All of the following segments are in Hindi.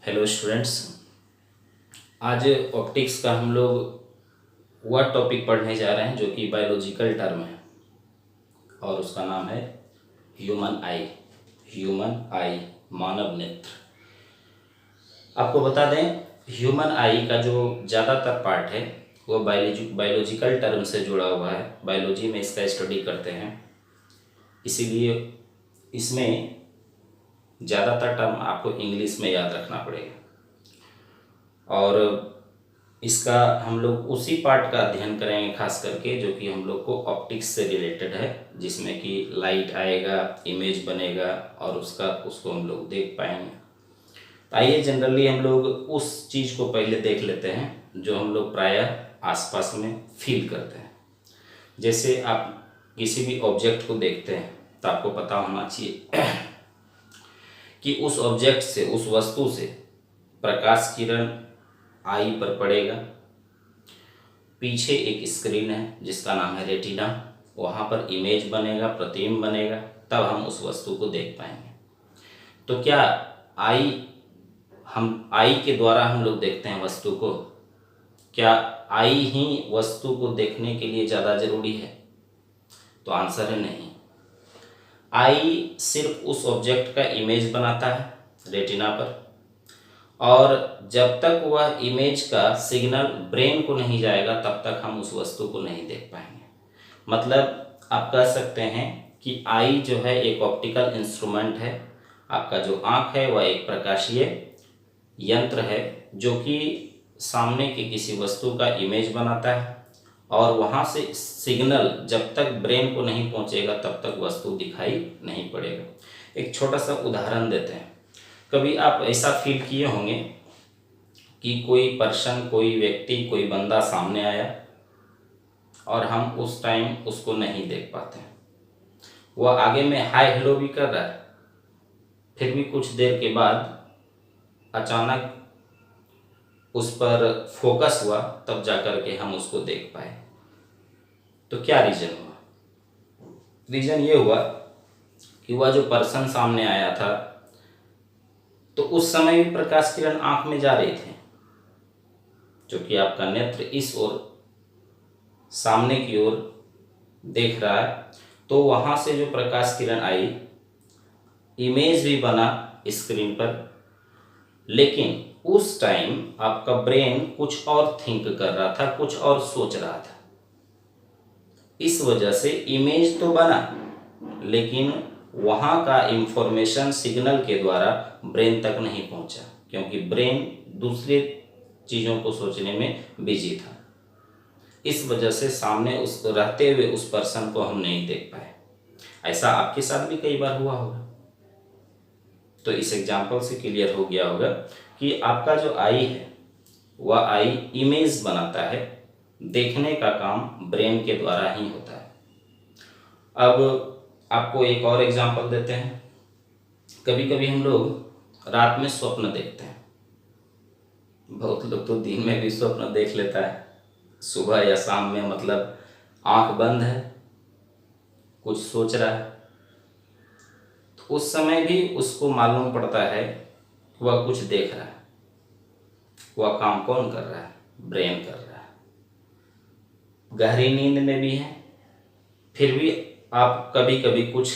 Hello students. आज ऑप्टिक्स का हम लोग वह टॉपिक पढ़ने जा रहे हैं जो कि बायोलॉजिकल टर्म है और उसका नाम है ह्यूमन आई। ह्यूमन आई, मानव नेत्र। आपको बता दें, ह्यूमन आई का जो ज़्यादातर पार्ट है वो बायोलॉजिकल टर्म से जुड़ा हुआ है। बायोलॉजी में इसका स्टडी करते हैं, इसीलिए इसमें ज़्यादातर टर्म आपको इंग्लिश में याद रखना पड़ेगा। और इसका हम लोग उसी पार्ट का अध्ययन करेंगे खास करके जो कि हम लोग को ऑप्टिक्स से रिलेटेड है, जिसमें कि लाइट आएगा, इमेज बनेगा और उसको हम लोग देख पाएंगे। तो आइए जनरली हम लोग उस चीज़ को पहले देख लेते हैं जो हम लोग प्रायः आसपास में फील करते हैं। जैसे आप किसी भी ऑब्जेक्ट को देखते हैं तो आपको पता होना चाहिए कि उस ऑब्जेक्ट से, उस वस्तु से प्रकाश किरण आई पर पड़ेगा। पीछे एक स्क्रीन है जिसका नाम है रेटिना, वहाँ पर इमेज बनेगा, प्रतिबिंब बनेगा, तब हम उस वस्तु को देख पाएंगे। तो क्या आई के द्वारा हम लोग देखते हैं वस्तु को? क्या आई ही वस्तु को देखने के लिए ज़्यादा जरूरी है? तो आंसर है नहीं। आई सिर्फ उस ऑब्जेक्ट का इमेज बनाता है रेटिना पर, और जब तक वह इमेज का सिग्नल ब्रेन को नहीं जाएगा तब तक हम उस वस्तु को नहीं देख पाएंगे। मतलब आप कह सकते हैं कि आई जो है एक ऑप्टिकल इंस्ट्रूमेंट है। आपका जो आँख है वह एक प्रकाशीय यंत्र है जो कि सामने की किसी वस्तु का इमेज बनाता है, और वहाँ से सिग्नल जब तक ब्रेन को नहीं पहुँचेगा तब तक वस्तु दिखाई नहीं पड़ेगा। एक छोटा सा उदाहरण देते हैं। कभी आप ऐसा फील किए होंगे कि कोई पर्सन, कोई व्यक्ति, कोई बंदा सामने आया और हम उस टाइम उसको नहीं देख पाते। वह आगे में हाय हेलो भी कर रहा है, फिर भी कुछ देर के बाद अचानक उस पर फोकस हुआ, तब जाकर के हम उसको देख पाए। तो क्या रीज़न हुआ? रीज़न ये हुआ कि वह जो पर्सन सामने आया था तो उस समय भी प्रकाश किरण आंख में जा रही थी, क्योंकि आपका नेत्र इस ओर, सामने की ओर देख रहा है, तो वहाँ से जो प्रकाश किरण आई, इमेज भी बना स्क्रीन पर, लेकिन उस टाइम आपका ब्रेन कुछ और थिंक कर रहा था, कुछ और सोच रहा था। इस वजह से इमेज तो बना, लेकिन वहाँ का इंफॉर्मेशन सिग्नल के द्वारा ब्रेन तक नहीं पहुँचा, क्योंकि ब्रेन दूसरे चीज़ों को सोचने में बिजी था। इस वजह से सामने उस रहते हुए उस पर्सन को हम नहीं देख पाए। ऐसा आपके साथ भी कई बार हुआ होगा। तो इस एग्जाम्पल से क्लियर हो गया होगा कि आपका जो आई है वह आई इमेज बनाता है, देखने का काम ब्रेन के द्वारा ही होता है। अब आपको एक और एग्जांपल देते हैं। कभी कभी हम लोग रात में स्वप्न देखते हैं। बहुत लोग तो दिन में भी स्वप्न देख लेता है, सुबह या शाम में, मतलब आंख बंद है, कुछ सोच रहा है, तो उस समय भी उसको मालूम पड़ता है वह कुछ देख रहा है। वह काम कौन कर रहा है? ब्रेन कर रहा है। गहरी नींद में भी है, फिर भी आप कभी कभी कुछ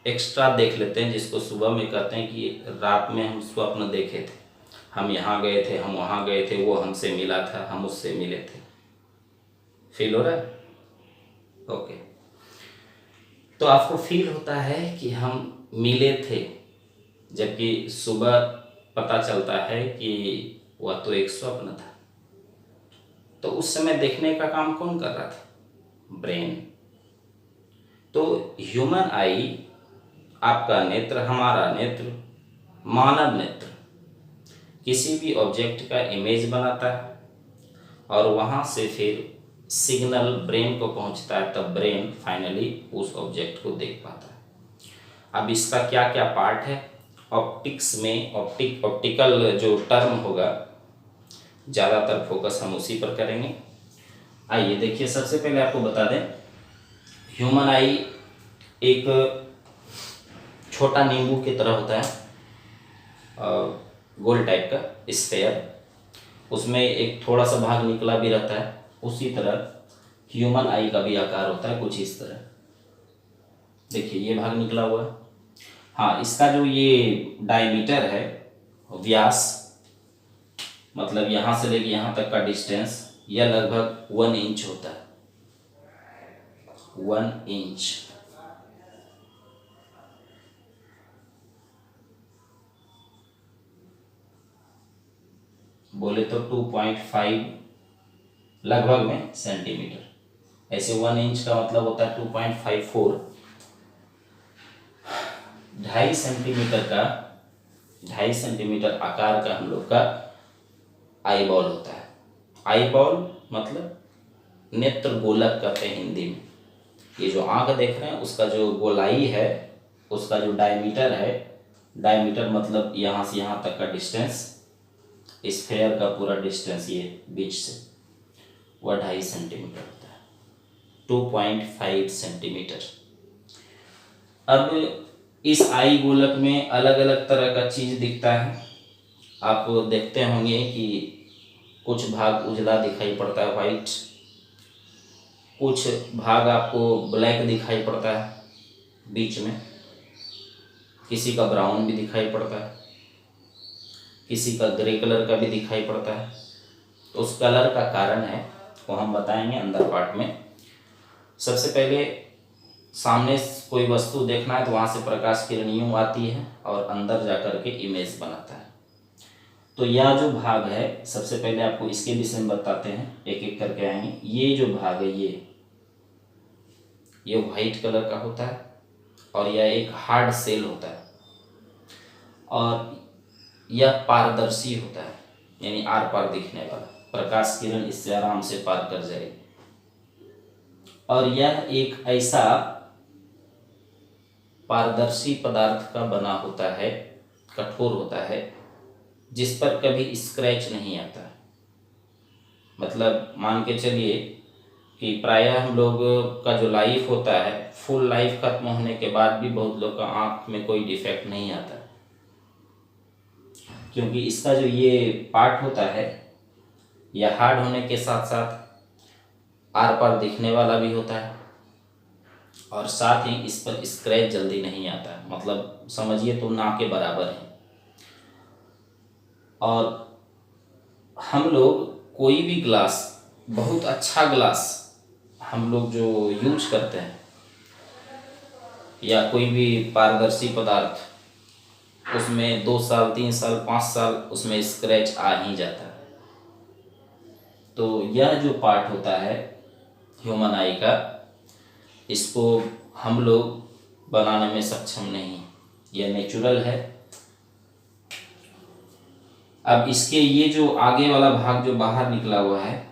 एक्स्ट्रा देख लेते हैं, जिसको सुबह में कहते हैं कि रात में हम स्वप्न देखे थे, हम यहाँ गए थे, हम वहाँ गए थे, वो हमसे मिला था, हम उससे मिले थे। फील हो रहा है? ओके। तो आपको फील होता है कि हम मिले थे, जबकि सुबह पता चलता है कि वह तो एक स्वप्न था। तो उस समय देखने का काम कौन कर रहा था? ब्रेन। तो ह्यूमन आई, आपका नेत्र, हमारा नेत्र, मानव नेत्र, किसी भी ऑब्जेक्ट का इमेज बनाता है और वहाँ से फिर सिग्नल ब्रेन को पहुँचता है, तब ब्रेन फाइनली उस ऑब्जेक्ट को देख पाता है। अब इसका क्या क्या पार्ट है ऑप्टिक्स में, ऑप्टिकल जो टर्म होगा, ज़्यादातर फोकस हम उसी पर करेंगे। आइए देखिए, सबसे पहले आपको बता दें, ह्यूमन आई एक छोटा नींबू की तरह होता है। गोल टाइप का स्फेयर, उसमें एक थोड़ा सा भाग निकला भी रहता है। उसी तरह ह्यूमन आई का भी आकार होता है कुछ इस तरह। देखिए ये भाग निकला हुआ है। हाँ, इसका जो ये डायमीटर है, व्यास, मतलब यहाँ से लेके यहाँ तक का डिस्टेंस, यह लगभग 1 इंच होता है। 1 इंच। बोले तो 2.5 लगभग में सेंटीमीटर। ऐसे 1 इंच का मतलब होता है 2.54। 2.5 सेंटीमीटर आकार का हम लोग का आई बॉल होता है। आई बॉल मतलब नेत्र गोलक कहते हैं हिंदी में। ये जो आंख देख रहे हैं उसका जो गोलाई है, उसका जो डायमीटर है, डायमीटर मतलब यहाँ से यहाँ तक का डिस्टेंस, स्फेयर का पूरा डिस्टेंस ये बीच से, वह 2.5 सेंटीमीटर होता है। 2.5 सेंटीमीटर। अब इस आई गोलक में अलग अलग तरह का चीज़ दिखता है। आप देखते होंगे कि कुछ भाग उजला दिखाई पड़ता है, वाइट, कुछ भाग आपको ब्लैक दिखाई पड़ता है बीच में, किसी का ब्राउन भी दिखाई पड़ता है, किसी का ग्रे कलर का भी दिखाई पड़ता है। तो उस कलर का कारण है वो हम बताएंगे अंदर पार्ट में। सबसे पहले सामने कोई वस्तु देखना है तो वहाँ से प्रकाश किरण यूँ आती है और अंदर जा कर के इमेज बनाता है। तो यह जो भाग है, सबसे पहले आपको इसके विषय में बताते हैं, एक एक करके आएंगे। ये जो भाग है ये वाइट कलर का होता है और यह एक हार्ड सेल होता है और यह पारदर्शी होता है, यानी आर पार दिखने वाला, प्रकाश किरण इससे आराम से पार कर जाएगी। और यह एक ऐसा पारदर्शी पदार्थ का बना होता है, कठोर होता है, जिस पर कभी स्क्रैच नहीं आता है। मतलब मान के चलिए कि प्रायः हम लोग का जो लाइफ होता है, फुल लाइफ खत्म होने के बाद भी बहुत लोग का आँख में कोई डिफेक्ट नहीं आता, क्योंकि इसका जो ये पार्ट होता है यह हार्ड होने के साथ साथ आर पार दिखने वाला भी होता है और साथ ही इस पर स्क्रैच जल्दी नहीं आता है। मतलब समझिए तो ना के बराबर है। और हम लोग कोई भी ग्लास, बहुत अच्छा ग्लास हम लोग जो यूज करते हैं, या कोई भी पारदर्शी पदार्थ, उसमें 2 साल 3 साल 5 साल उसमें स्क्रैच आ ही जाता है। तो यह जो पार्ट होता है ह्यूमन आई का, इसको हम लोग बनाने में सक्षम नहीं, यह नेचुरल है। अब इसके ये जो आगे वाला भाग जो बाहर निकला हुआ है,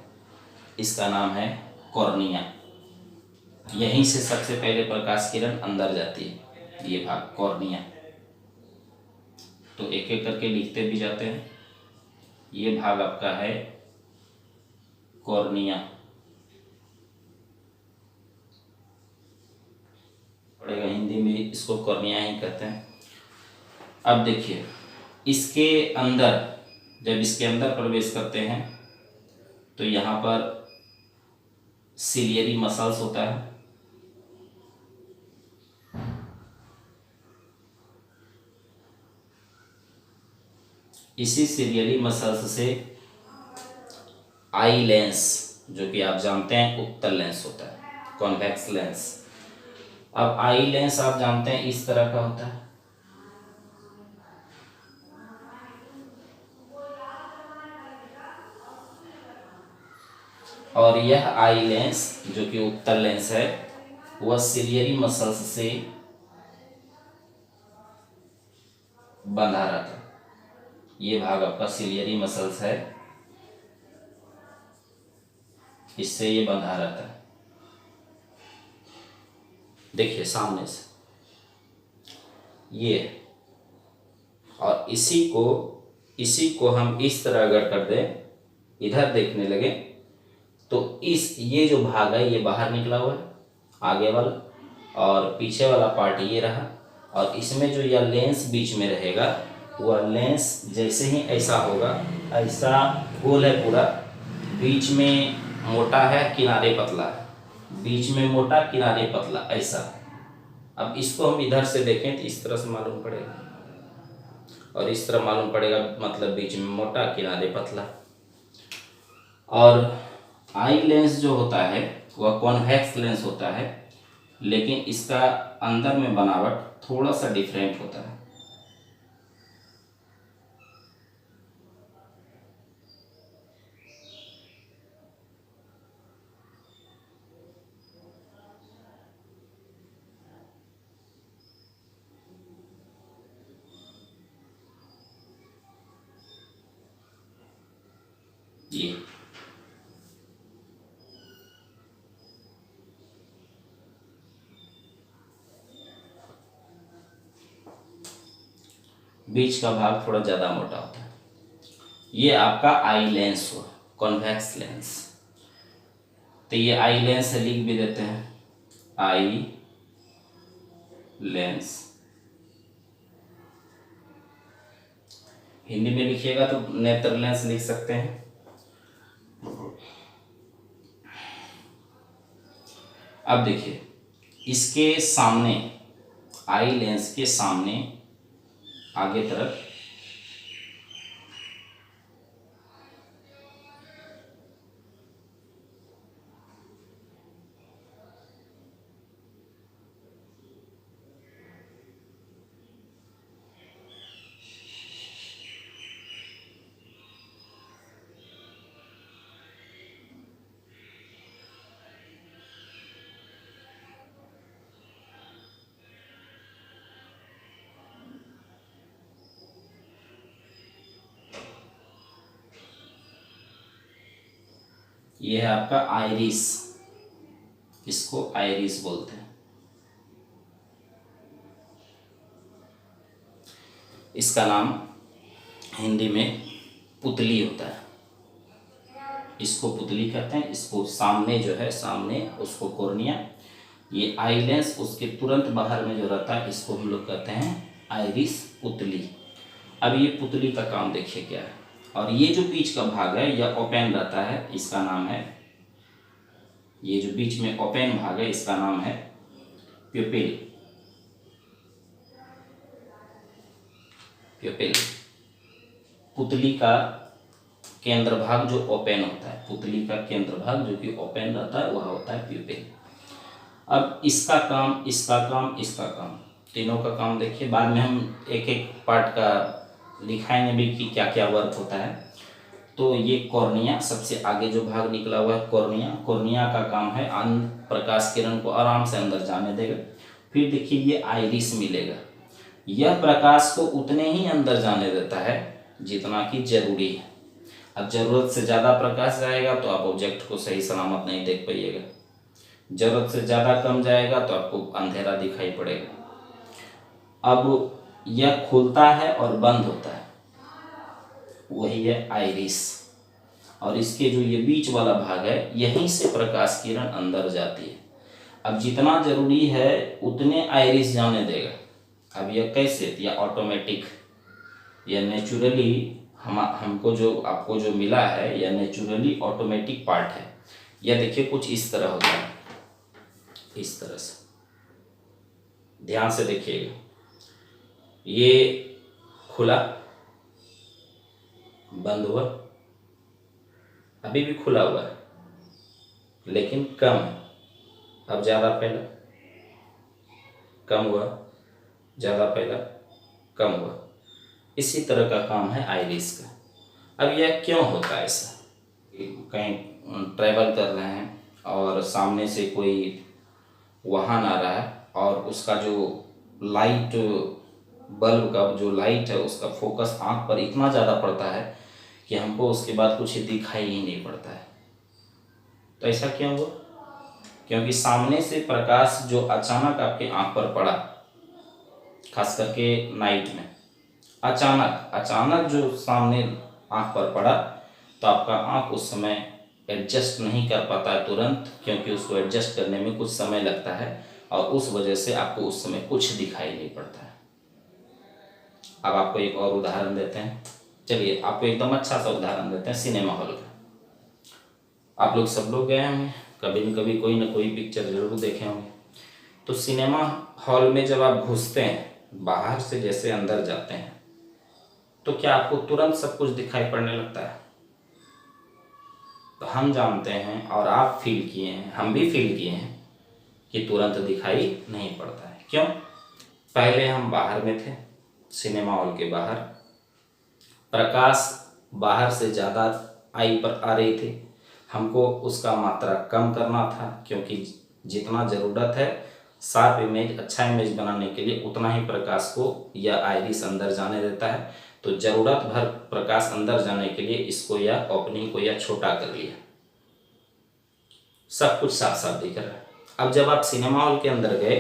इसका नाम है कॉर्निया। यहीं से सबसे पहले प्रकाश किरण अंदर जाती है, ये भाग कॉर्निया। तो एक एक करके लिखते भी जाते हैं। ये भाग आपका है कॉर्निया, पड़ेगा हिंदी में इसको कॉर्निया ही कहते हैं। अब देखिए इसके अंदर, जब इसके अंदर प्रवेश करते हैं तो यहाँ पर सिलियरी मसल्स होता है। इसी सिलियरी मसल्स से आई लेंस, जो कि आप जानते हैं उत्तल लेंस होता है, कॉन्वेक्स लेंस। अब आई लेंस आप जानते हैं इस तरह का होता है, और यह आई लेंस जो कि उत्तल लेंस है वह सिलियरी मसल्स से बंधा रहता है। ये भाग आपका सिलियरी मसल्स है, इससे ये बंधा रहता है। देखिए सामने से ये, और इसी को हम इस तरह अगर कर दें, इधर देखने लगे तो ये जो भाग है ये बाहर निकला हुआ है आगे वाला, और पीछे वाला पार्ट ये रहा, और इसमें जो यह लेंस बीच में रहेगा वह लेंस जैसे ही ऐसा होगा, ऐसा गोल है पूरा, बीच में मोटा है किनारे पतला है, बीच में मोटा किनारे पतला ऐसा। अब इसको हम इधर से देखें तो इस तरह से मालूम पड़ेगा और इस तरह मालूम पड़ेगा, मतलब बीच में मोटा किनारे पतला। और आई लेंस जो होता है वह कॉन्वेक्स लेंस होता है, लेकिन इसका अंदर में बनावट थोड़ा सा डिफरेंट होता है। ये बीच का भाग थोड़ा ज़्यादा मोटा होता है। ये आपका आई लेंस हुआ, कॉन्वेक्स लेंस। तो ये आई लेंस है, लिख भी देते हैं आई लेंस। हिंदी में लिखिएगा तो नेत्र लेंस लिख सकते हैं। अब देखिए इसके सामने, आई लेंस के सामने आगे तरफ ये है आपका आइरिस, इसको आइरिस बोलते हैं। इसका नाम हिंदी में पुतली होता है, इसको पुतली कहते हैं। इसको सामने जो है, सामने उसको कॉर्निया, ये आई लेंस उसके तुरंत बाहर में जो रहता है इसको हम लोग कहते हैं आइरिस, पुतली। अब ये पुतली का काम देखिए क्या है। और ये जो बीच का भाग है यह ओपन रहता है, इसका नाम है, ये जो बीच में ओपन भाग है इसका नाम है प्यूपिल। प्यूपिल पुतली का केंद्र भाग जो ओपन होता है, पुतली का केंद्र भाग जो कि ओपन रहता है वह होता है प्यूपिल। अब इसका काम, इसका काम, इसका काम, तीनों का काम देखिए। बाद में हम एक एक पार्ट का दिखाएंगे भी कि क्या क्या वर्क होता है। तो ये कॉर्निया, सबसे आगे जो भाग निकला हुआ है कॉर्निया, कॉर्निया का काम है प्रकाश किरण को आराम से अंदर जाने देगा। फिर देखिए ये आइरिस मिलेगा, यह प्रकाश को उतने ही अंदर जाने देता है जितना कि जरूरी है। अब जरूरत से ज़्यादा प्रकाश जाएगा तो आप ऑब्जेक्ट को सही सलामत नहीं देख पाइएगा, जरूरत से ज़्यादा कम जाएगा तो आपको अंधेरा दिखाई पड़ेगा। अब यह खुलता है और बंद होता है, वही है आइरिस। और इसके जो ये बीच वाला भाग है यहीं से प्रकाश किरण अंदर जाती है। अब जितना जरूरी है उतने आइरिस जाने देगा। अब यह कैसे, या ऑटोमेटिक, या नेचुरली, हमको जो आपको जो मिला है यह नेचुरली ऑटोमेटिक पार्ट है। यह देखिए कुछ इस तरह होता है, इस तरह से ध्यान से देखिएगा। ये खुला, बंद हुआ, अभी भी खुला हुआ है लेकिन कम है। अब ज़्यादा फैला, कम हुआ, ज़्यादा फैला, कम हुआ। इसी तरह का काम है आइरिस का। अब यह क्यों होता है ऐसा? कहीं ट्रैवल कर रहे हैं और सामने से कोई वाहन आ रहा है और उसका जो लाइट, बल्ब का जो लाइट है उसका फोकस आँख पर इतना ज़्यादा पड़ता है कि हमको उसके बाद कुछ दिखाई ही नहीं पड़ता है। तो ऐसा क्यों हुआ? क्योंकि सामने से प्रकाश जो अचानक आपके आँख पर पड़ा, खास करके नाइट में, अचानक जो सामने आँख पर पड़ा तो आपका आँख उस समय एडजस्ट नहीं कर पाता है तुरंत, क्योंकि उसको एडजस्ट करने में कुछ समय लगता है और उस वजह से आपको उस समय कुछ दिखाई नहीं पड़ता है। अब आपको एक और उदाहरण देते हैं। चलिए आपको एकदम अच्छा सा उदाहरण देते हैं सिनेमा हॉल का। आप लोग सब लोग गए होंगे कभी न कभी, कोई ना कोई पिक्चर जरूर देखे होंगे। तो सिनेमा हॉल में जब आप घुसते हैं, बाहर से जैसे अंदर जाते हैं, तो क्या आपको तुरंत सब कुछ दिखाई पड़ने लगता है? तो हम जानते हैं और आप फील किए हैं, हम भी फील किए हैं कि तुरंत दिखाई नहीं पड़ता है। क्यों? पहले हम बाहर में थे, सिनेमा हॉल के बाहर, प्रकाश बाहर से ज़्यादा आई पर आ रही थी, हमको उसका मात्रा कम करना था, क्योंकि जितना ज़रूरत है शार्प इमेज, अच्छा इमेज बनाने के लिए उतना ही प्रकाश को या आइरिस अंदर जाने देता है। तो ज़रूरत भर प्रकाश अंदर जाने के लिए इसको या ओपनिंग को या छोटा कर लिया, सब कुछ साफ साफ दिख रहा है। अब जब आप सिनेमा हॉल के अंदर गए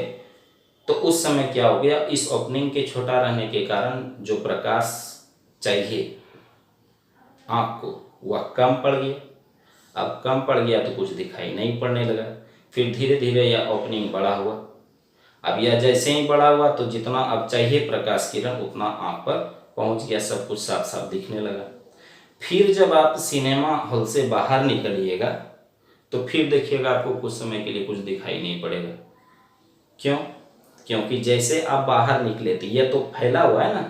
तो उस समय क्या हो गया, इस ओपनिंग के छोटा रहने के कारण जो प्रकाश चाहिए आँख को वह कम पड़ गया। अब कम पड़ गया तो कुछ दिखाई नहीं पड़ने लगा। फिर धीरे धीरे यह ओपनिंग बड़ा हुआ। अब यह जैसे ही बड़ा हुआ तो जितना अब चाहिए प्रकाश किरण उतना आँख पर पहुंच गया, सब कुछ साफ साफ दिखने लगा। फिर जब आप सिनेमा हॉल से बाहर निकलिएगा तो फिर देखिएगा आपको कुछ समय के लिए कुछ दिखाई नहीं पड़ेगा। क्यों? क्योंकि जैसे आप बाहर निकले तो यह तो फैला हुआ है ना,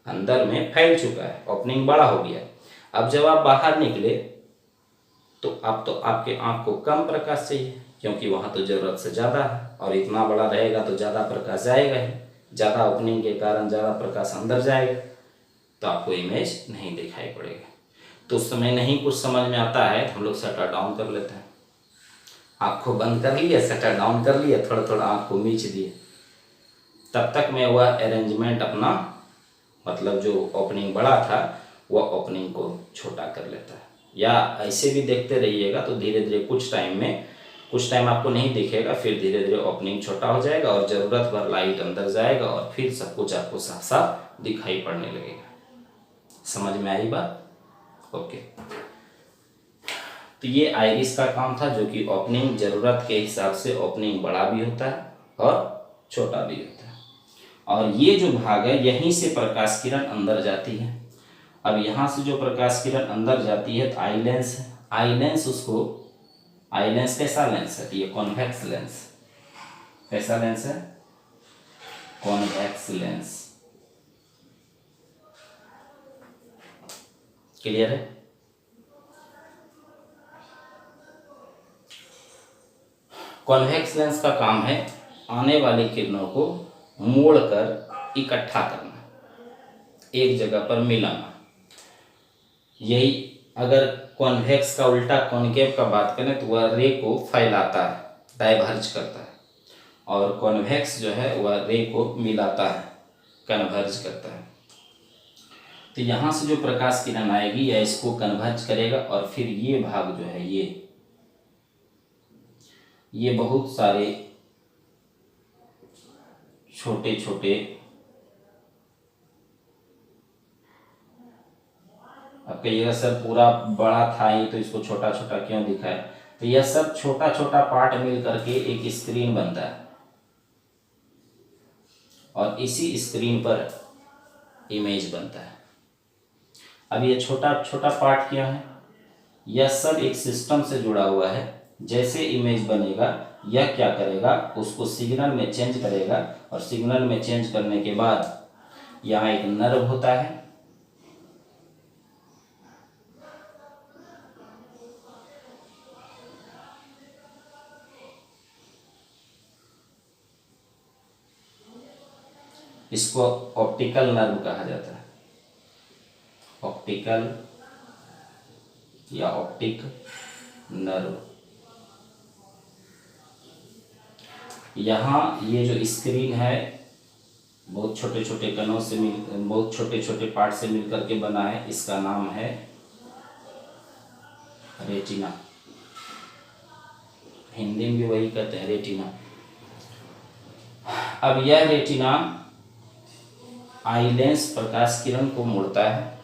अंदर में फैल चुका है, ओपनिंग बड़ा हो गया। अब जब आप बाहर निकले तो अब तो आपके आँख को कम प्रकाश चाहिए, क्योंकि वहाँ तो ज़रूरत से ज़्यादा है, और इतना बड़ा रहेगा तो ज़्यादा प्रकाश जाएगा ही, ज़्यादा ओपनिंग के कारण ज़्यादा प्रकाश अंदर जाएगा, तो आपको इमेज नहीं दिखाई पड़ेगा। तो उस समय नहीं कुछ समझ में आता है तो हम लोग शटर डाउन कर लेते हैं, आँख को बंद कर लिए, शटर डाउन कर लिए, थोड़ा थोड़ा आँख को मीच दिए, तब तक में वह अरेंजमेंट अपना, मतलब जो ओपनिंग बड़ा था वह ओपनिंग को छोटा कर लेता है। या ऐसे भी देखते रहिएगा तो धीरे धीरे कुछ टाइम आपको नहीं दिखेगा, फिर धीरे धीरे ओपनिंग छोटा हो जाएगा और ज़रूरत भर लाइट अंदर जाएगा और फिर सब कुछ आपको साफ साफ दिखाई पड़ने लगेगा। समझ में आई बात? ओके। तो ये आइरिस का काम था, जो कि ओपनिंग ज़रूरत के हिसाब से ओपनिंग बड़ा भी होता है और छोटा भी होता है। और ये जो भाग है यहीं से प्रकाश किरण अंदर जाती है। अब यहाँ से जो प्रकाश किरण अंदर जाती है तो आई लेंस है, आई लेंस कैसा लेंस है? तो ये कॉन्वेक्स लेंस। कैसा लेंस है? Convex lens. क्लियर है? कॉन्वेक्स लेंस का काम है आने वाली किरणों को मोड़कर इकट्ठा करना, एक जगह पर मिलाना। यही अगर कॉन्वेक्स का उल्टा कॉन्केव का बात करें तो वह रे को फैलाता है, डाइवर्ज करता है, और कॉन्वेक्स जो है वह रे को मिलाता है, कन्वर्ज करता है। तो यहाँ से जो प्रकाश किरण आएगी या इसको कन्वर्ज करेगा, और फिर ये भाग जो है ये बहुत सारे छोटे छोटे, अब कहिएगा सर पूरा बड़ा था ही तो इसको छोटा छोटा क्यों दिखाया? तो यह सब छोटा छोटा पार्ट मिल करके एक स्क्रीन बनता है, और इसी स्क्रीन पर इमेज बनता है। अब ये छोटा छोटा पार्ट क्या है? यह सब एक सिस्टम से जुड़ा हुआ है। जैसे इमेज बनेगा यह क्या करेगा, उसको सिग्नल में चेंज करेगा, और सिग्नल में चेंज करने के बाद यहाँ एक नर्व होता है, इसको ऑप्टिकल नर्व कहा जाता है, ऑप्टिकल या ऑप्टिक नर्व। यहाँ ये जो स्क्रीन है बहुत छोटे छोटे कणों से बहुत छोटे छोटे पार्ट से मिलकर के बना है, इसका नाम है रेटिना। हिंदी में भी वही कहते हैं, रेटिना। अब यह रेटिना आई लेंस प्रकाश किरण को मोड़ता है,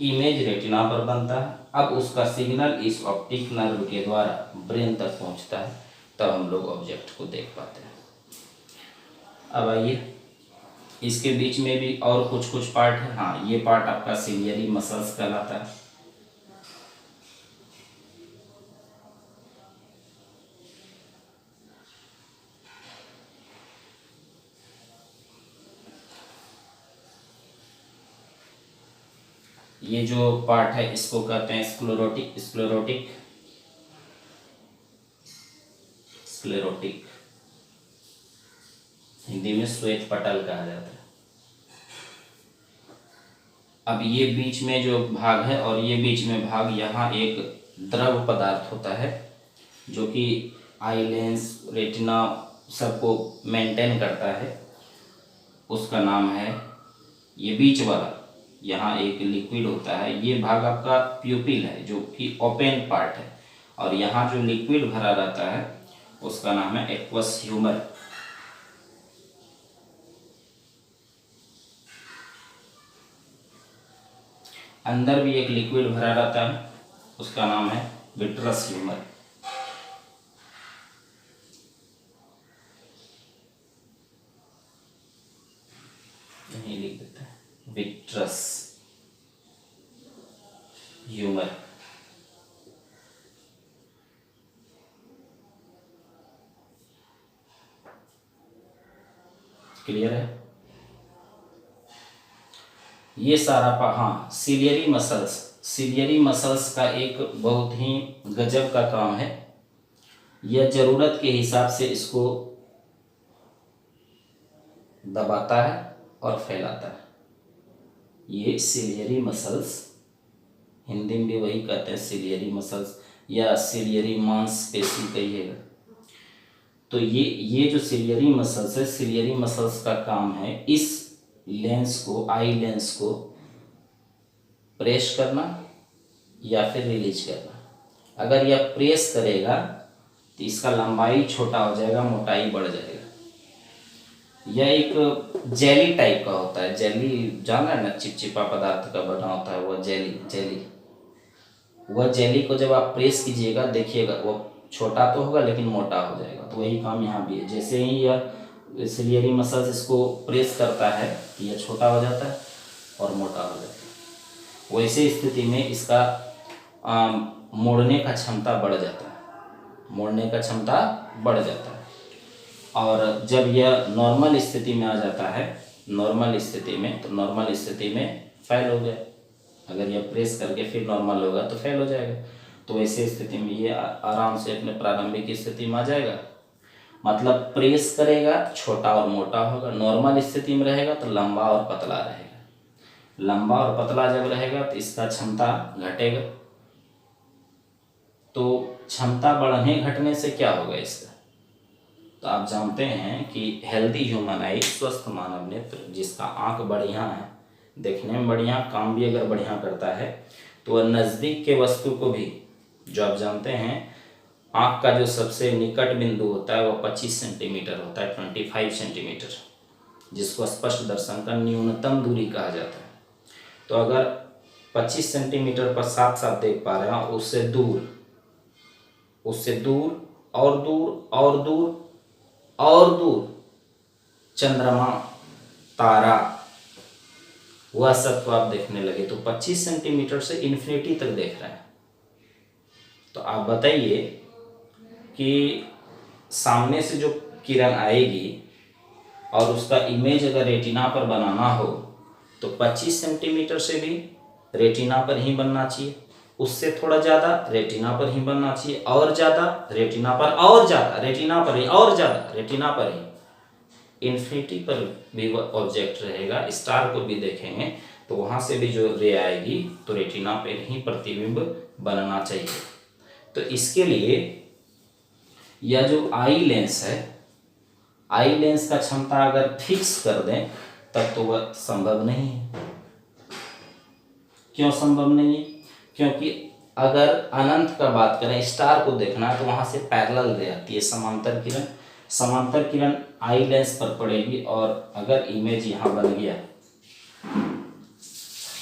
इमेज रेटिना पर बनता है। अब उसका सिग्नल इस ऑप्टिक नर्व के द्वारा ब्रेन तक पहुंचता है, तब हम लोग ऑब्जेक्ट को देख पाते हैं। अब आइए इसके बीच में भी और कुछ कुछ पार्ट है। हाँ, ये पार्ट आपका सिलियरी मसल्स कहलाता है। ये जो पार्ट है इसको कहते हैं स्क्लेरोटिक स्क्लेरोटिक स्क्लेरोटिक, हिंदी में श्वेत पटल कहा जाता है। अब ये बीच में जो भाग है और ये बीच में भाग, यहाँ एक द्रव पदार्थ होता है जो कि आई लेंस रेटिना सबको मेंटेन करता है, उसका नाम है, ये बीच वाला यहाँ एक लिक्विड होता है। ये भाग आपका प्यूपिल है जो कि ओपन पार्ट है, और यहाँ जो लिक्विड भरा रहता है उसका नाम है एक्वस ह्यूमर। अंदर भी एक लिक्विड भरा रहता है, उसका नाम है विट्रस ह्यूमर। यही लिख देते हैं विट्रस ह्यूमर। क्लियर है? ये सारा हाँ, सिलियरी मसल्स, सिलियरी मसल्स का एक बहुत ही गजब का काम है। यह ज़रूरत के हिसाब से इसको दबाता है और फैलाता है। ये सिलियरी मसल्स, हिंदी में भी वही कहते हैं सिलियरी मसल्स या सिलियरी मांसपेशी कहिएगा। तो ये जो सिलियरी मसल्स है, सिलियरी मसल्स का काम है इस लेंस को, आई लेंस को प्रेस करना या फिर रिलीज करना। अगर यह प्रेस करेगा तो इसका लंबाई छोटा हो जाएगा, मोटाई बढ़ जाएगा। यह एक जेली टाइप का होता है। जेली जाना है ना, चिपचिपा पदार्थ का बना होता है वह जेली। वह जेली को जब आप प्रेस कीजिएगा, देखिएगा वो छोटा तो होगा लेकिन मोटा हो जाएगा। तो वही काम यहाँ भी है। जैसे ही यह सिलियरी मसल्स इसको प्रेस करता है, यह छोटा हो जाता है और मोटा हो जाता है। वैसे स्थिति में इसका मोड़ने का क्षमता बढ़ जाता है, मोड़ने का क्षमता बढ़ जाता है। और जब यह नॉर्मल स्थिति में आ जाता है, नॉर्मल स्थिति में, तो नॉर्मल स्थिति में फेल हो गया। अगर यह प्रेस करके फिर नॉर्मल होगा तो फेल हो जाएगा। तो वैसे स्थिति में ये आराम से अपने प्रारंभिक स्थिति में आ जाएगा। मतलब प्रेस करेगा तो छोटा और मोटा होगा, नॉर्मल स्थिति में रहेगा तो लंबा और पतला रहेगा। लंबा और पतला जब रहेगा तो इसका क्षमता घटेगा। तो क्षमता बढ़ने घटने से क्या होगा इसका? तो आप जानते हैं कि हेल्दी ह्यूमन आई, स्वस्थ मानव नेत्र, जिसका आँख बढ़िया है, देखने में बढ़िया, काम भी अगर बढ़िया करता है, तो वह नज़दीक के वस्तु को भी, जो आप जानते हैं आँख का जो सबसे निकट बिंदु होता है वह 25 सेंटीमीटर होता है, 25 सेंटीमीटर, जिसको स्पष्ट दर्शन का न्यूनतम दूरी कहा जाता है। तो अगर 25 सेंटीमीटर पर साफ साफ देख पा रहे हैं, उससे दूर, उससे दूर और दूर और दूर और दूर चंद्रमा, तारा, वह सब तो आप देखने लगे, तो 25 सेंटीमीटर से इन्फिनिटी तक देख रहे हैं। तो आप बताइए कि सामने से जो किरण आएगी और उसका इमेज अगर रेटिना पर बनाना हो तो 25 सेंटीमीटर से भी रेटिना पर ही बनना चाहिए, उससे थोड़ा ज़्यादा रेटिना पर ही बनना चाहिए, और ज़्यादा रेटिना पर, और ज़्यादा रेटिना पर ही, और ज़्यादा रेटिना पर ही। इन्फिनिटी पर भी वह ऑब्जेक्ट रहेगा, स्टार को भी देखेंगे तो वहाँ से भी जो रे आएगी तो रेटिना पर ही प्रतिबिंब बनना चाहिए। तो इसके लिए यह जो आई लेंस है, आई लेंस का क्षमता अगर फिक्स कर दें तब तो वह संभव नहीं है। क्यों संभव नहीं है? क्योंकि अगर अनंत का बात करें, स्टार को देखना है, तो वहाँ से पैरेलल रे आती है, समांतर किरण। समांतर किरण आई लेंस पर पड़ेगी और अगर इमेज यहाँ बन गया,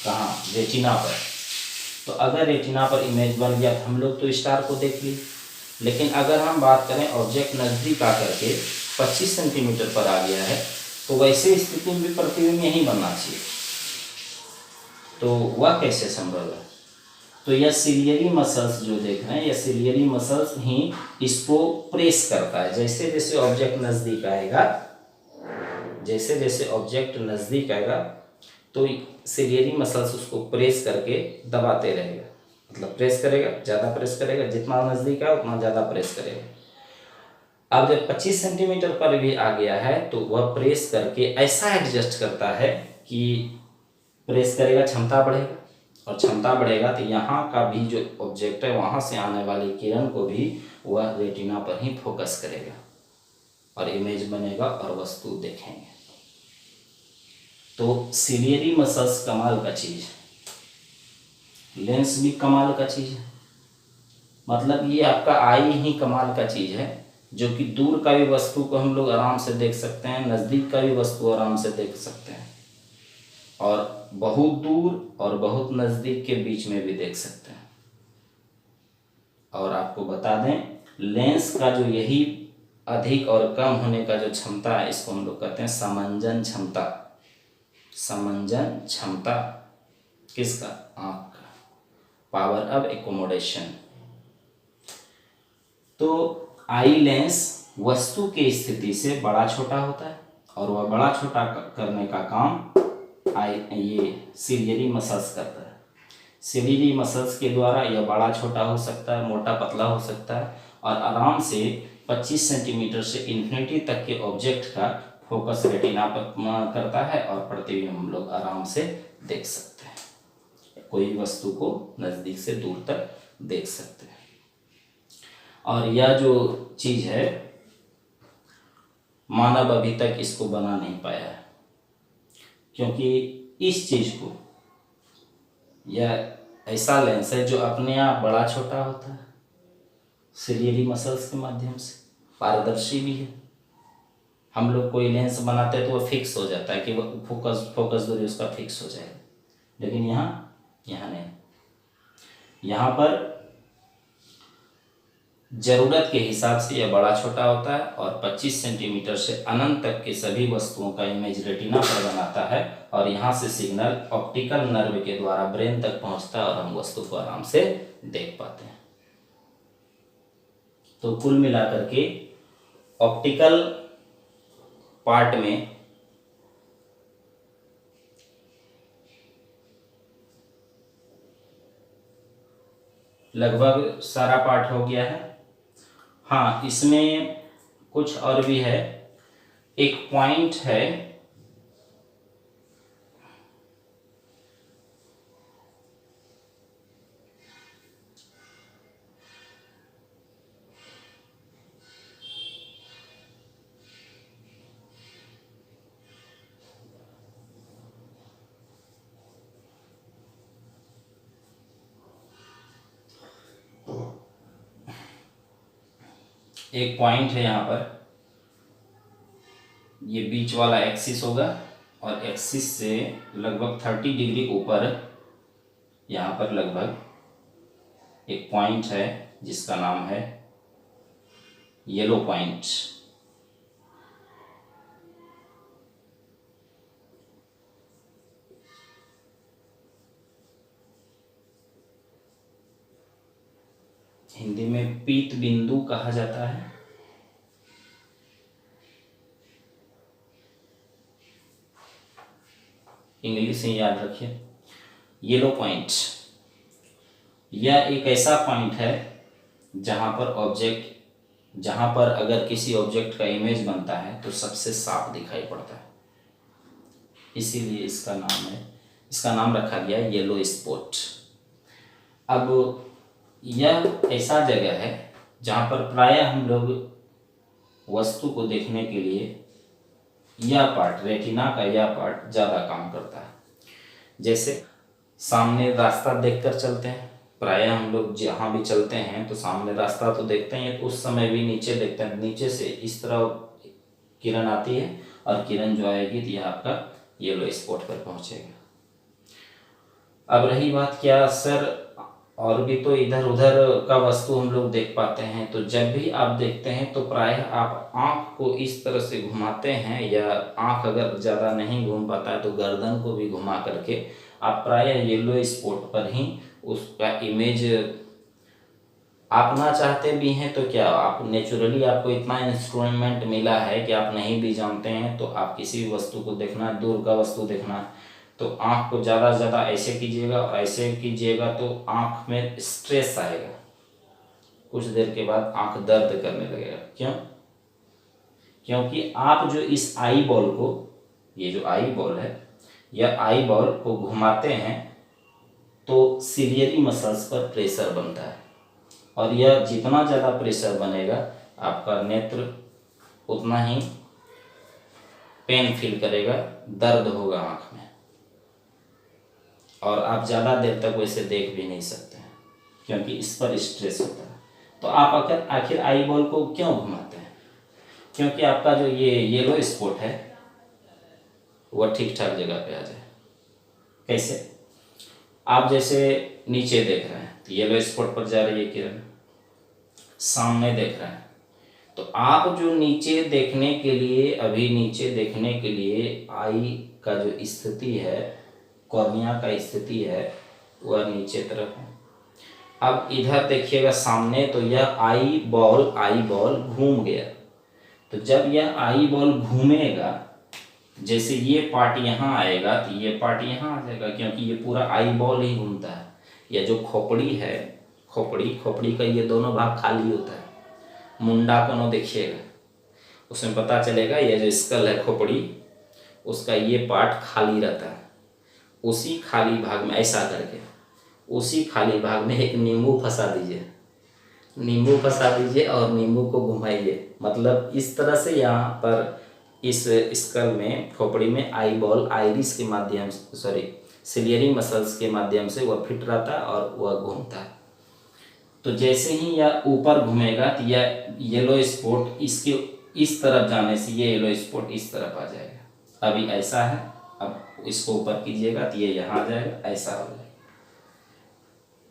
कहाँ, रेटिना पर, तो अगर रेटिना पर इमेज बन गया तो हम लोग तो स्टार को देख ली। लेकिन अगर हम बात करें ऑब्जेक्ट नज़दीक आकर के 25 सेंटीमीटर पर आ गया है, तो वैसे स्थिति में भी प्रतिबिंब यही बनना चाहिए। तो वह कैसे संभव है? तो यह सिलियरी मसल्स जो देख रहे हैं, यह सिलियरी मसल्स ही इसको प्रेस करता है। जैसे जैसे ऑब्जेक्ट नजदीक आएगा, जैसे जैसे ऑब्जेक्ट नजदीक आएगा तो सिलियरी मसल्स उसको प्रेस करके दबाते रहेगा। मतलब प्रेस करेगा, ज़्यादा प्रेस करेगा, जितना नज़दीक है उतना ज़्यादा प्रेस करेगा। अब जब 25 सेंटीमीटर पर भी आ गया है तो वह प्रेस करके ऐसा एडजस्ट करता है कि प्रेस करेगा, क्षमता बढ़ेगा, और क्षमता बढ़ेगा तो यहाँ का भी जो ऑब्जेक्ट है वहाँ से आने वाली किरण को भी वह रेटिना पर ही फोकस करेगा और इमेज बनेगा और वस्तु देखेंगे। तो सिलियरी मसल्स कमाल का चीज़ है, लेंस भी कमाल का चीज़ है। मतलब ये आपका आई ही कमाल का चीज़ है, जो कि दूर का भी वस्तु को हम लोग आराम से देख सकते हैं, नज़दीक का भी वस्तु आराम से देख सकते हैं, और बहुत दूर और बहुत नज़दीक के बीच में भी देख सकते हैं। और आपको बता दें, लेंस का जो यही अधिक और कम होने का जो क्षमता है, इसको हम लोग कहते हैं समंजन क्षमता। समंजन क्षमता किसका? आँख का, पावर ऑफ एकोमोडेशन। तो आई लेंस वस्तु की स्थिति से बड़ा छोटा होता है, और वह बड़ा छोटा करने का काम ये सिलियरी मसल्स करता है। सिलियरी मसल्स के द्वारा यह बड़ा छोटा हो सकता है, मोटा पतला हो सकता है, और आराम से 25 सेंटीमीटर से इन्फिनिटी तक के ऑब्जेक्ट का फोकस रेटिना पर करता है, और प्रतिबिंब हम लोग आराम से देख सकते हैं, कोई वस्तु को नज़दीक से दूर तक देख सकते हैं। और यह जो चीज़ है, मानव अभी तक इसको बना नहीं पाया है, क्योंकि इस चीज़ को, यह ऐसा लेंस है जो अपने आप बड़ा छोटा होता है सिलियरी मसल्स के माध्यम से, पारदर्शी भी है। हम लोग कोई लेंस बनाते हैं तो वह फिक्स हो जाता है कि वह फोकस दूरी उसका फिक्स हो जाएगा, लेकिन यहाँ नहीं। यहाँ पर ज़रूरत के हिसाब से यह बड़ा छोटा होता है, और 25 सेंटीमीटर से अनंत तक के सभी वस्तुओं का इमेज रेटिना पर बनाता है, और यहाँ से सिग्नल ऑप्टिकल नर्व के द्वारा ब्रेन तक पहुँचता है, और हम वस्तु को आराम से देख पाते हैं। तो कुल मिलाकर के ऑप्टिकल पार्ट में लगभग सारा पार्ट हो गया है। हाँ, इसमें कुछ और भी है। एक पॉइंट है, यहाँ पर ये बीच वाला एक्सिस होगा, और एक्सिस से लगभग 30 डिग्री ऊपर यहाँ पर लगभग एक पॉइंट है जिसका नाम है येलो पॉइंट। हिंदी में पीत बिंदु कहा जाता है। इंग्लिश में याद रखिए, येलो पॉइंट। यह एक ऐसा पॉइंट है जहां पर अगर किसी ऑब्जेक्ट का इमेज बनता है तो सबसे साफ दिखाई पड़ता है, इसीलिए इसका नाम रखा गया है येलो स्पॉट। अब यह ऐसा जगह है जहाँ पर प्रायः हम लोग वस्तु को देखने के लिए यह पार्ट, रेटिना का यह पार्ट ज़्यादा काम करता है। जैसे सामने रास्ता देखकर चलते हैं, प्रायः हम लोग जहाँ भी चलते हैं तो सामने रास्ता तो देखते हैं, तो उस समय भी नीचे देखते हैं, नीचे से इस तरह किरण आती है, और किरण जो आएगी तो यह आपका येलो स्पॉट पर पहुँचेगा। अब रही बात, क्या सर और भी तो इधर उधर का वस्तु हम लोग देख पाते हैं। तो जब भी आप देखते हैं तो प्रायः आप आँख को इस तरह से घुमाते हैं, या आँख अगर ज़्यादा नहीं घूम पाता है तो गर्दन को भी घुमा करके आप प्रायः येलो स्पॉट पर ही उसका इमेज आप ना चाहते भी हैं तो क्या, आप नेचुरली आपको इतना इंस्ट्रूमेंट मिला है कि आप नहीं भी जानते हैं तो आप किसी भी वस्तु को देखना, दूर का वस्तु देखना, तो आँख को ज़्यादा से ज़्यादा ऐसे कीजिएगा, और ऐसे कीजिएगा तो आँख में स्ट्रेस आएगा, कुछ देर के बाद आँख दर्द करने लगेगा। क्यों? क्योंकि आप जो इस आई बॉल को, ये जो आई बॉल है, यह आई बॉल को घुमाते हैं तो सिलियरी मसल्स पर प्रेशर बनता है, और यह जितना ज़्यादा प्रेशर बनेगा आपका नेत्र उतना ही पेन फील करेगा, दर्द होगा आँख में, और आप ज़्यादा देर तक वैसे देख भी नहीं सकते हैं क्योंकि इस पर स्ट्रेस होता है। तो आप आखिर आई बॉल को क्यों घुमाते हैं? क्योंकि आपका जो ये येलो स्पॉट है वह ठीक ठाक जगह पे आ जाए। कैसे? आप जैसे नीचे देख रहे हैं तो येलो स्पॉट पर जा रही है किरण, सामने देख रहे हैं तो आप जो नीचे देखने के लिए, अभी नीचे देखने के लिए आई का जो स्थिति है, कॉर्निया का स्थिति है, वह नीचे तरफ है। अब इधर देखिएगा सामने, तो यह आई बॉल घूम गया। तो जब यह आई बॉल घूमेगा, जैसे ये पार्ट यहाँ आएगा तो ये पार्ट यहाँ आ जाएगा, क्योंकि ये पूरा आई बॉल ही घूमता है। यह जो खोपड़ी है, खोपड़ी का ये दोनों भाग खाली होता है। मुंडा कोनो देखिएगा, उसमें पता चलेगा ये जो स्कल है खोपड़ी, उसका ये पार्ट खाली रहता है। उसी खाली भाग में ऐसा करके, उसी खाली भाग में एक नींबू फंसा दीजिए, और नींबू को घुमाइए, मतलब इस तरह से यहाँ पर इस स्कल में, खोपड़ी में आई बॉल आइरिस के माध्यम से, सिलियरी मसल्स के माध्यम से वह फिट रहता है और वह घूमता है। तो जैसे ही यह ऊपर घूमेगा तो यह येलो स्पॉट इसके इस तरफ जाने से ये येलो स्पॉट इस तरफ आ जाएगा। अभी ऐसा है, अब इसको ऊपर कीजिएगा तो ये यहाँ आ जाएगा, ऐसा हो जाएगा।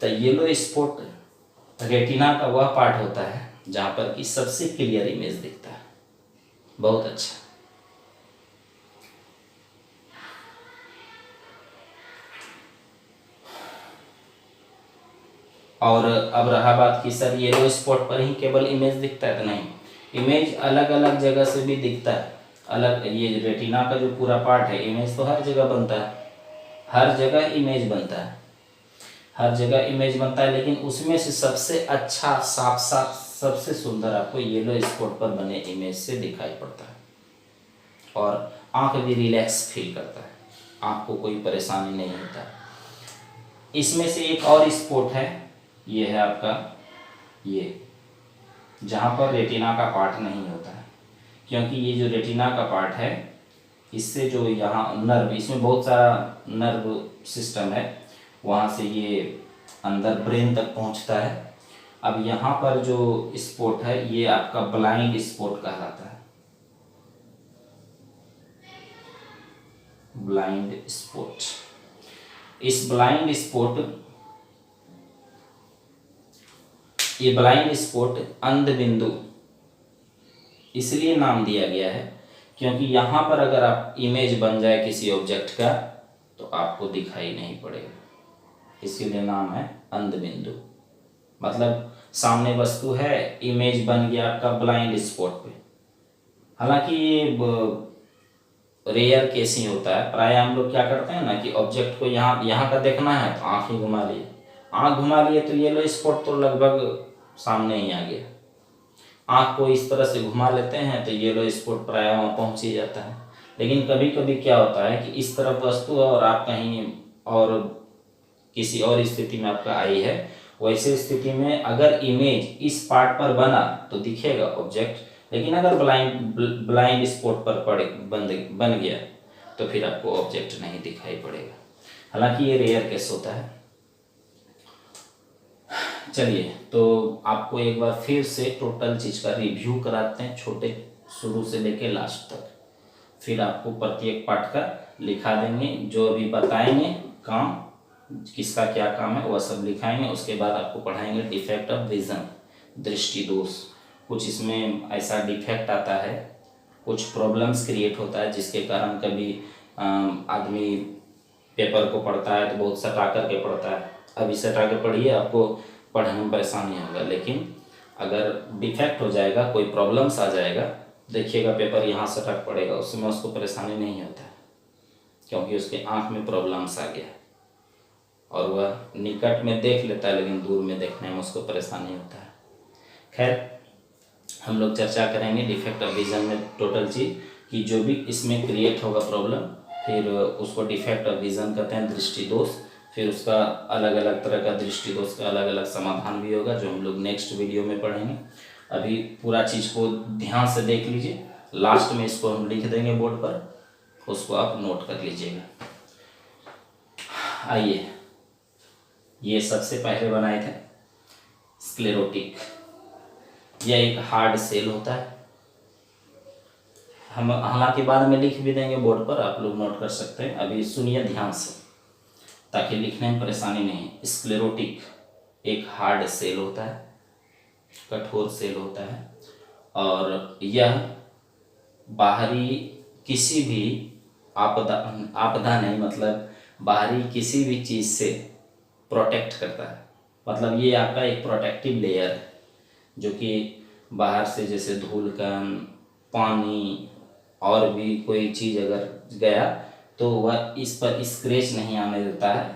तो येलो स्पॉट रेटिना का वह पार्ट होता है जहाँ पर कि सबसे क्लियर इमेज दिखता है। बहुत अच्छा। और अब रहा बात कि सर येलो स्पॉट पर ही केवल इमेज दिखता है, तो नहीं, इमेज अलग अलग जगह से भी दिखता है। अलग, ये रेटिना का जो पूरा पार्ट है, इमेज तो हर जगह बनता है, हर जगह इमेज बनता है, हर जगह इमेज बनता है, लेकिन उसमें से सबसे अच्छा, साफ साफ, सबसे सुंदर आपको येलो स्पॉट पर बने इमेज से दिखाई पड़ता है, और आँख भी रिलैक्स फील करता है, आँख को कोई परेशानी नहीं होता। इसमें से एक और स्पॉट है, ये है आपका ये, जहाँ पर रेटिना का पार्ट नहीं होता है, क्योंकि ये जो रेटिना का पार्ट है, इससे जो यहाँ नर्व, इसमें बहुत सारा नर्व सिस्टम है, वहाँ से ये अंदर ब्रेन तक पहुँचता है। अब यहाँ पर जो स्पॉट है ये आपका ब्लाइंड स्पॉट कहलाता है, ब्लाइंड स्पॉट। इस ब्लाइंड स्पॉट, ये ब्लाइंड स्पॉट अंध बिंदु इसलिए नाम दिया गया है क्योंकि यहाँ पर अगर आप इमेज बन जाए किसी ऑब्जेक्ट का तो आपको दिखाई नहीं पड़ेगा, इसीलिए नाम है अंध बिंदु। मतलब सामने वस्तु है, इमेज बन गया आपका ब्लाइंड स्पॉट पे। हालांकि ये रेयर केस ही होता है, प्राय हम लोग क्या करते हैं ना कि ऑब्जेक्ट को यहाँ का देखना है तो आँख ही घुमा लिए, आँख घुमा लिए तो येलो स्पॉट तो लगभग सामने ही आ गया। आँख को इस तरह से घुमा लेते हैं तो येलो स्पॉट प्राय वहाँ पहुँच ही जाता है। लेकिन कभी कभी क्या होता है कि इस तरफ वस्तु है और आप कहीं और किसी और स्थिति में आपका आई है, वैसे स्थिति में अगर इमेज इस पार्ट पर बना तो दिखेगा ऑब्जेक्ट, लेकिन अगर ब्लाइंड स्पॉट पर बन गया तो फिर आपको ऑब्जेक्ट नहीं दिखाई पड़ेगा। हालांकि ये रेयर केस होता है। चलिए, तो आपको एक बार फिर से टोटल चीज़ का रिव्यू कराते हैं, छोटे शुरू से लेके लास्ट तक, फिर आपको प्रत्येक पार्ट का लिखा देंगे, जो अभी बताएंगे काम किसका क्या काम है वह सब लिखाएंगे। उसके बाद आपको पढ़ाएंगे डिफेक्ट ऑफ विजन, दृष्टि दोष। कुछ इसमें ऐसा डिफेक्ट आता है, कुछ प्रॉब्लम्स क्रिएट होता है जिसके कारण कभी आदमी पेपर को पढ़ता है तो बहुत सटा करके पढ़ता है। अभी सटा के पढ़िए, आपको पढ़ने में परेशानी होगा, लेकिन अगर डिफेक्ट हो जाएगा, कोई प्रॉब्लम्स आ जाएगा, देखिएगा पेपर यहाँ सटक पड़ेगा, उसमें उसको परेशानी नहीं होता है, क्योंकि उसके आँख में प्रॉब्लम्स आ गया और वह निकट में देख लेता है लेकिन दूर में देखने में उसको परेशानी होता है। खैर, हम लोग चर्चा करेंगे डिफेक्ट ऑफ विजन में टोटल चीज़ कि जो भी इसमें क्रिएट होगा प्रॉब्लम, फिर उसको डिफेक्ट ऑफ विजन कहते हैं, दृष्टि दोष। फिर उसका अलग अलग तरह का दृष्टि दोष का अलग अलग समाधान भी होगा जो हम लोग नेक्स्ट वीडियो में पढ़ेंगे। अभी पूरा चीज़ को ध्यान से देख लीजिए, लास्ट में इसको हम लिख देंगे बोर्ड पर, उसको आप नोट कर लीजिएगा। आइए, ये सबसे पहले बनाए थे स्क्लेरोटिक। यह एक हार्ड सेल होता है, हम हालांकि बाद में लिख भी देंगे बोर्ड पर, आप लोग नोट कर सकते हैं। अभी सुनिए ध्यान से ताकि लिखने में परेशानी नहीं। स्क्लेरोटिक एक हार्ड सेल होता है, कठोर सेल होता है, और यह बाहरी किसी भी आपदा नहीं, मतलब बाहरी किसी भी चीज़ से प्रोटेक्ट करता है। मतलब ये आपका एक प्रोटेक्टिव लेयर है जो कि बाहर से जैसे धूल कण, पानी और भी कोई चीज़ अगर गया तो वह इस पर स्क्रैच नहीं आने देता है,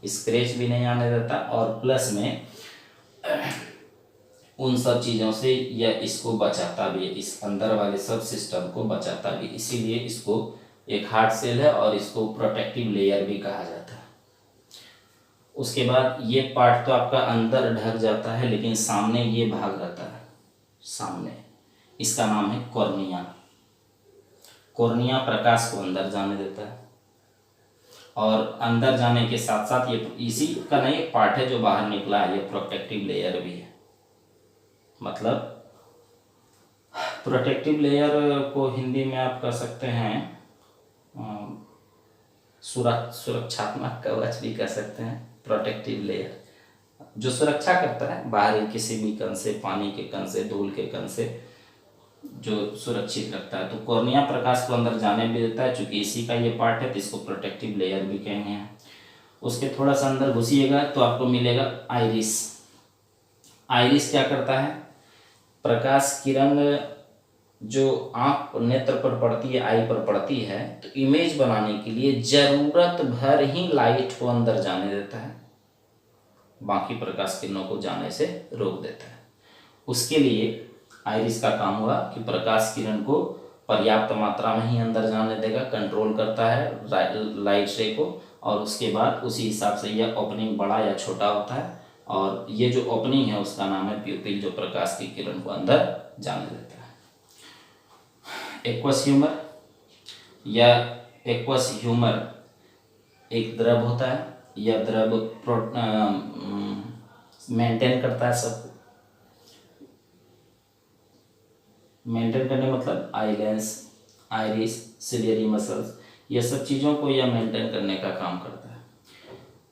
स्क्रैच भी नहीं आने देता, और प्लस में उन सब चीज़ों से यह इसको बचाता भी है, इस अंदर वाले सब सिस्टम को बचाता भी, इसीलिए इसको एक हार्ड सेल है और इसको प्रोटेक्टिव लेयर भी कहा जाता है। उसके बाद ये पार्ट तो आपका अंदर ढक जाता है, लेकिन सामने ये भाग रहता है, सामने, इसका नाम है कॉर्निया। कॉर्निया प्रकाश को अंदर जाने देता है, और अंदर जाने के साथ साथ ये इसी का नहीं एक पार्ट है जो बाहर निकला है, ये प्रोटेक्टिव लेयर भी है। मतलब प्रोटेक्टिव लेयर को हिंदी में आप कह सकते हैं सुरक्षात्मक कवच भी कह सकते हैं। प्रोटेक्टिव लेयर जो सुरक्षा करता है बाहरी किसी भी कण से, पानी के कण से, धूल के कण से, जो सुरक्षित रखता है। तो कॉर्निया प्रकाश को अंदर जाने भी देता है, चूंकि इसी का ये पार्ट है तो इसको प्रोटेक्टिव लेयर भी कहते हैं। उसके थोड़ा सा अंदर घुसिएगा तो आपको मिलेगा आइरिस। आइरिस क्या करता है, प्रकाश किरण जो आँख नेत्र पर पड़ती है, आई पर पड़ती है, तो इमेज बनाने के लिए जरूरत भर ही लाइट को अंदर जाने देता है, बाकी प्रकाश किरणों को जाने से रोक देता है। उसके लिए आइरिस का काम हुआ कि प्रकाश किरण को पर्याप्त मात्रा में ही अंदर जाने देगा, कंट्रोल करता है लाइट रे को, और उसके बाद उसी हिसाब से यह ओपनिंग बड़ा या छोटा होता है, और ये जो ओपनिंग है उसका नाम है प्यूपिल, जो प्रकाश की किरण को अंदर जाने देता है। एक्वस ह्यूमर या एक्वस ह्यूमर एक द्रव होता है, यह द्रव मेंटेन करता है सबको। मेंटेन करने मतलब eye lens, iris, ciliary muscles, ये सब चीज़ों को यह मेंटेन करने का काम करता है।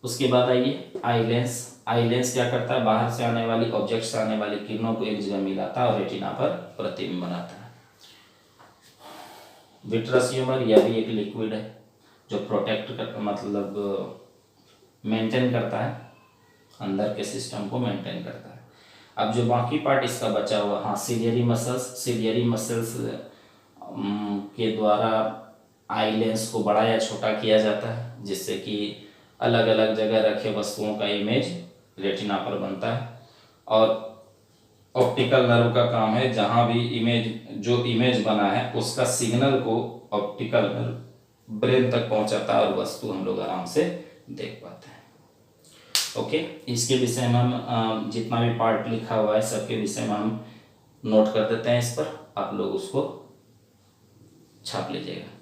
उसके बाद आइए आई लेंस। आई लेंस क्या करता है, बाहर से आने वाली ऑब्जेक्ट से आने वाली किरणों को एक जगह मिलाता है और रेटिना पर प्रतिबिंब बनाता है। विट्रस ह्यूमर, यह भी एक लिक्विड है जो प्रोटेक्ट कर, मतलब मेंटेन करता है, अंदर के सिस्टम को मेंटेन करता है। अब जो बाकी पार्ट इसका बचा हुआ, हाँ, सिलियरी मसल्स। सिलियरी मसल्स के द्वारा आई लेंस को बड़ा या छोटा किया जाता है, जिससे कि अलग अलग जगह रखे वस्तुओं का इमेज रेटिना पर बनता है। और ऑप्टिकल नर्व का काम है, जहाँ भी जो इमेज बना है उसका सिग्नल को ऑप्टिकल नर्व ब्रेन तक पहुँचाता है और वस्तु हम लोग आराम से देख पाते हैं। ओके, इसके विषय में हम जितना भी पार्ट लिखा हुआ है सबके विषय में हम नोट कर देते हैं इस पर, आप लोग उसको छाप लीजिएगा।